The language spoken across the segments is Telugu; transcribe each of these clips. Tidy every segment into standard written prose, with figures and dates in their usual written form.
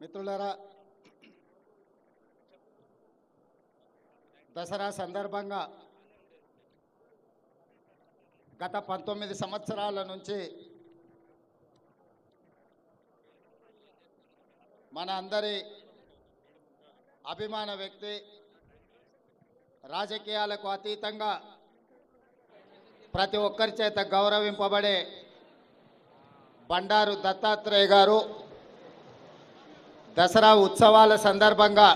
మిత్రులారా, దసరా సందర్భంగా గత 19 సంవత్సరాల నుంచి మన అందరి అభిమాన వ్యక్తి, రాజకీయాలకు అతీతంగా ప్రతి ఒక్కరి చేత గౌరవింపబడే బండారు దత్తాత్రేయ గారు దసరా ఉత్సవాల సందర్భంగా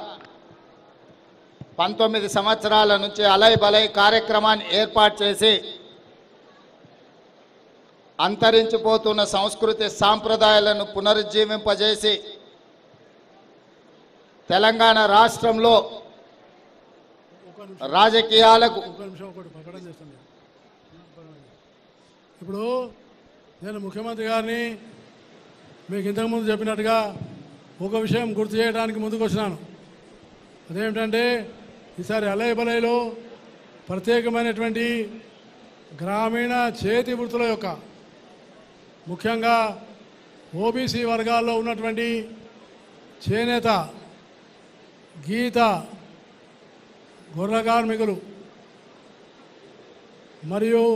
19 సంవత్సరాల నుంచి అలై బలై కార్యక్రమాన్ని ఏర్పాటు చేసి అంతరించిపోతున్న సంస్కృతి సాంప్రదాయాలను పునరుజ్జీవింపజేసి తెలంగాణ రాష్ట్రంలో రాజకీయాలకు ఇప్పుడు నేను ముఖ్యమంత్రి గారిని మీకు ఇంతకుముందు చెప్పినట్టుగా ఒక విషయం గుర్తు చేయడానికి ముందుకు వచ్చినాను. అదేమిటంటే ఈసారి అలై బలైలో ప్రత్యేకమైనటువంటి గ్రామీణ చేతి వృత్తుల యొక్క ముఖ్యంగా ఓబీసీ వర్గాల్లో ఉన్నటువంటి చేనేత, గీత, గొర్రె కార్మికులు మరియు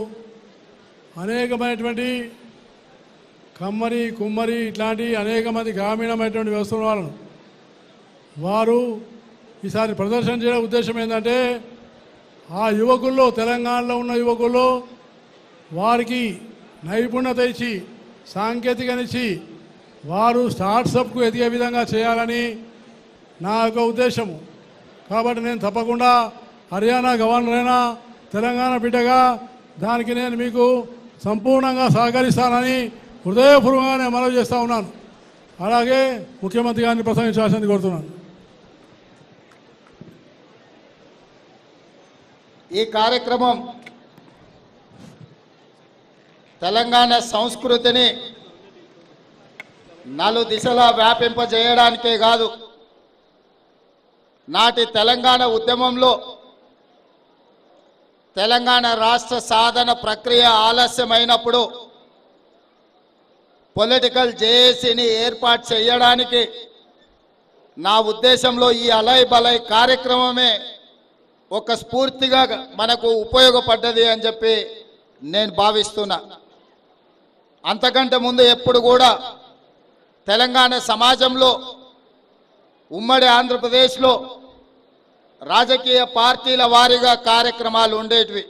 అనేకమైనటువంటి కమ్మరి, కుమ్మరి ఇట్లాంటి అనేక మంది గ్రామీణమైనటువంటి వ్యవస్థల వాళ్ళను వారు ఈసారి ప్రదర్శన చేయడం ఉద్దేశం ఏంటంటే ఆ యువకుల్లో, తెలంగాణలో ఉన్న యువకుల్లో వారికి నైపుణ్యత ఇచ్చి, సాంకేతికనిచ్చి వారు స్టార్ట్సప్కు ఎదిగే విధంగా చేయాలని నా యొక్క ఉద్దేశము. కాబట్టి నేను తప్పకుండా హర్యానా గవర్నర్ అయినా తెలంగాణ బిడ్డగా దానికి నేను మీకు సంపూర్ణంగా సహకరిస్తానని హృదయపూర్వకంగా మనవి చేస్తూ ఉన్నాను. అలాగే ముఖ్యమంత్రి గారిని ప్రసంగించాల్సింది కోరుతున్నాను. ఈ కార్యక్రమం తెలంగాణ సంస్కృతిని నలుదిశలా వ్యాపింపజేయడానికే కాదు, నాటి తెలంగాణ ఉద్యమంలో తెలంగాణ రాష్ట్ర సాధన ప్రక్రియ ఆలస్యమైనప్పుడు పొలిటికల్ జేఏసీని ఏర్పాటు చేయడానికి నా ఉద్దేశంలో ఈ అలై బలై కార్యక్రమమే ఒక స్ఫూర్తిగా మనకు ఉపయోగపడ్డది అని చెప్పి నేను భావిస్తున్నా. అంతకంటే ముందు ఎప్పుడు కూడా తెలంగాణ సమాజంలో, ఉమ్మడి ఆంధ్రప్రదేశ్లో రాజకీయ పార్టీల వారీగా కార్యక్రమాలు ఉండేటివి.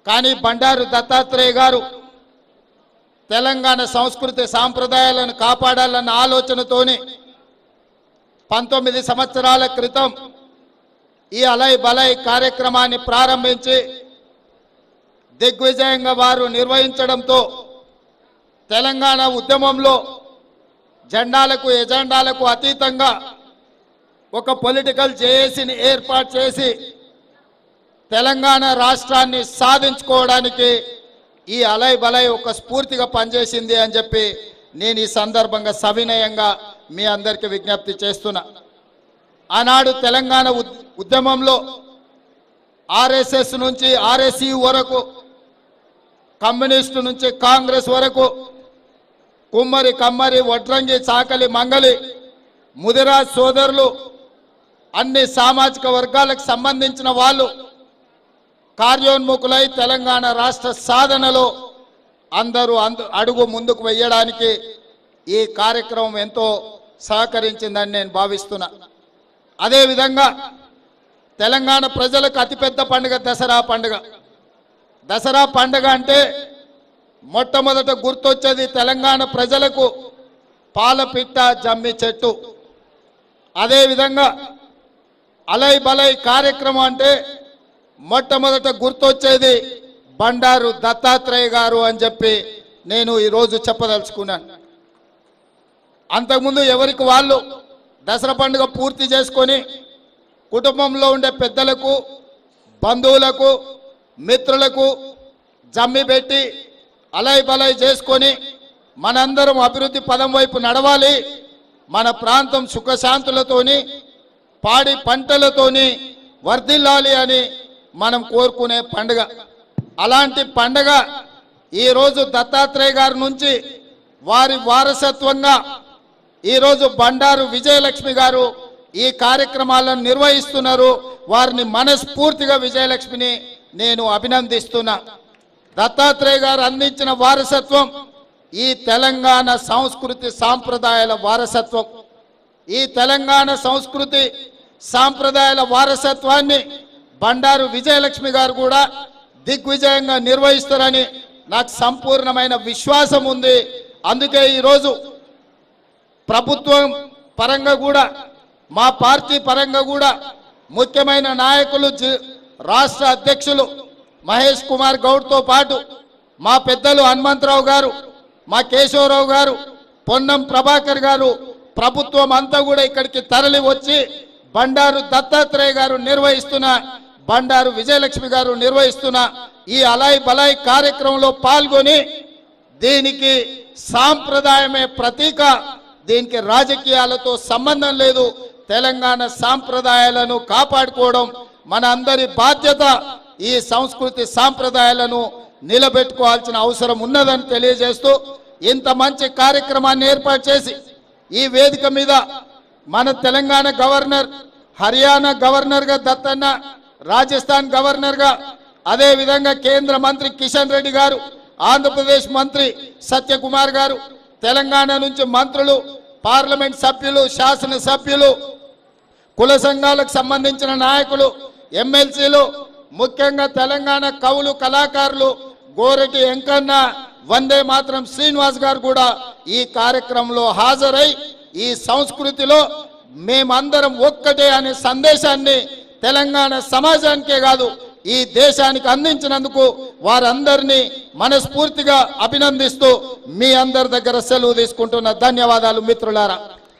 కానీ బండారు దత్తాత్రేయ గారు తెలంగాణ సంస్కృతి సాంప్రదాయాలను కాపాడాలన్న ఆలోచనతోని 19 సంవత్సరాల క్రితం ఈ అలై బలై కార్యక్రమాన్ని ప్రారంభించి దిగ్విజయంగా వారు నిర్వహించడంతో తెలంగాణ ఉద్యమంలో జెండాలకు, ఎజెండాలకు అతీతంగా ఒక పొలిటికల్ జేఏసీని ఏర్పాటు చేసి తెలంగాణ రాష్ట్రాన్ని సాధించుకోవడానికి ఈ అలై బలై ఒక స్ఫూర్తిగా పనిచేసింది అని చెప్పి నేను ఈ సందర్భంగా సవినయంగా మీ అందరికీ విజ్ఞప్తి చేస్తున్నా. ఆనాడు తెలంగాణ ఉద్యమంలో ఆర్ఎస్ఎస్ నుంచి ఆర్ఎస్యు వరకు, కమ్యూనిస్టు నుంచి కాంగ్రెస్ వరకు, కుమ్మరి, కమ్మరి, వడ్రంగి, చాకలి, మంగలి, ముదిరాజ్ సోదరులు, అన్ని సామాజిక వర్గాలకు సంబంధించిన వాళ్ళు కార్యోన్ముఖులై తెలంగాణ రాష్ట్ర సాధనలో అందరూ అడుగు ముందుకు వేయడానికి ఈ కార్యక్రమం ఎంతో సహకరించిందని నేను భావిస్తున్నా. అదేవిధంగా తెలంగాణ ప్రజలకు అతిపెద్ద పండుగ దసరా పండుగ. దసరా పండుగ అంటే మొట్టమొదట గుర్తొచ్చేది తెలంగాణ ప్రజలకు పాలపిట్ట, జమ్మి చెట్టు. అదేవిధంగా అలై బలై కార్యక్రమం అంటే మొట్టమొదట గుర్తొచ్చేది బండారు దత్తాత్రేయ గారు అని చెప్పి నేను ఈరోజు చెప్పదలుచుకున్నాను. అంతకుముందు ఎవరికి వాళ్ళు దసరా పండుగ పూర్తి చేసుకొని కుటుంబంలో ఉండే పెద్దలకు, బంధువులకు, మిత్రులకు జమ్మి పెట్టి అలై బలై చేసుకొని మనందరం అభివృద్ధి పదం వైపు నడవాలి, మన ప్రాంతం సుఖశాంతులతోని, పాడి పంటలతోని వర్ధిల్లాలి అని మనం కోరుకునే పండుగ. అలాంటి పండుగ ఈరోజు దత్తాత్రేయ గారి నుంచి వారి వారసత్వంగా ఈరోజు బండారు విజయలక్ష్మి గారు ఈ కార్యక్రమాలను నిర్వహిస్తున్నారు. వారిని మనస్ఫూర్తిగా విజయలక్ష్మిని నేను అభినందిస్తున్నా. దత్తాత్రేయ గారు అందించిన వారసత్వం ఈ తెలంగాణ సంస్కృతి సాంప్రదాయాల వారసత్వం. ఈ తెలంగాణ సంస్కృతి సాంప్రదాయాల వారసత్వాన్ని బండారు విజయలక్ష్మి గారు కూడా దిగ్విజయంగా నిర్వహిస్తారని నాకు సంపూర్ణమైన విశ్వాసం ఉంది. అందుకే ఈరోజు ప్రభుత్వం పరంగా కూడా మా పార్టీ పరంగా కూడా ముఖ్యమైన నాయకులు రాష్ట్ర అధ్యక్షులు మహేష్ కుమార్ గౌడ్తో పాటు మా పెద్దలు హనుమంతరావు గారు, మా కేశవరావు గారు, పొన్నం ప్రభాకర్ గారు, ప్రభుత్వం అంతా కూడా ఇక్కడికి తరలి వచ్చి బండారు దత్తాత్రేయ గారు నిర్వహిస్తున్న, బండారు విజయలక్ష్మి గారు నిర్వహిస్తున్న ఈ అలాయ్ బలాయ్ కార్యక్రమంలో పాల్గొని దీనికి సాంప్రదాయమే ప్రతీక, దీనికి రాజకీయాలతో సంబంధం లేదు. తెలంగాణ సాంప్రదాయాలను కాపాడుకోవడం మన అందరి బాధ్యత. ఈ సంస్కృతి సాంప్రదాయాలను నిలబెట్టుకోవాల్సిన అవసరం ఉన్నదని తెలియజేస్తూ ఇంత మంచి కార్యక్రమాన్ని ఏర్పాటు చేసి ఈ వేదిక మీద మన తెలంగాణ గవర్నర్, హర్యానా గవర్నర్గా దత్తన్న, రాజస్థాన్ గవర్నర్గా, అదే విధంగా కేంద్ర మంత్రి కిషన్ రెడ్డి గారు, ఆంధ్రప్రదేశ్ మంత్రి సత్యకుమార్ గారు, తెలంగాణ నుంచి మంత్రులు, పార్లమెంట్ సభ్యులు, శాసన సభ్యులు, కుల సంఘాలకు సంబంధించిన నాయకులు, ఎమ్మెల్సీలు, ముఖ్యంగా తెలంగాణ కవులు, కళాకారులు గోరటి వెంకన్న, వందే మాత్రం శ్రీనివాస్ గారు కూడా ఈ కార్యక్రమంలో హాజరై ఈ సంస్కృతిలో మేమందరం ఒక్కటే అనే సందేశాన్ని తెలంగాణ సమాజానికే కాదు ఈ దేశానికి అందించినందుకు వారందరినీ మనస్ఫూర్తిగా అభినందిస్తూ మీ అందరి దగ్గర సెలవు తీసుకుంటున్న ధన్యవాదాలు మిత్రులారా.